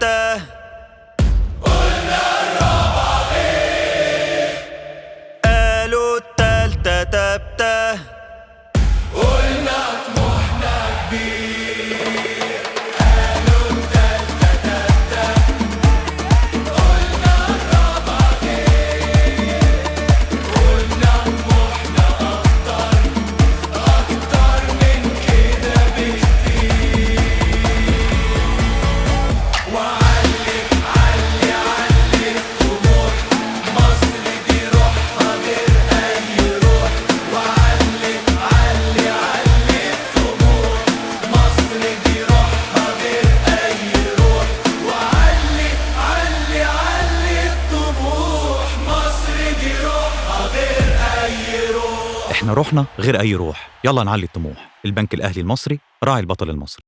تابته. قلنا الرابعة غير، قالوا التالتة تابته. قلنا طموحنا كبير، قالوا التالتة تابته. قلنا الرابعة غير، قلنا طموحنا أكتر من كده بكتير. وعلي علي علي طموح مصر دي روحها غير أي روح. وعلي علي علي طموح مصر دي روحها غير أي روح. وعلي علي علي طموح مصر دي روحها غير أي روح. احنا روحنا غير أي روح، يلا نعلي الطموح. البنك الأهلي المصري، راعي البطل المصري.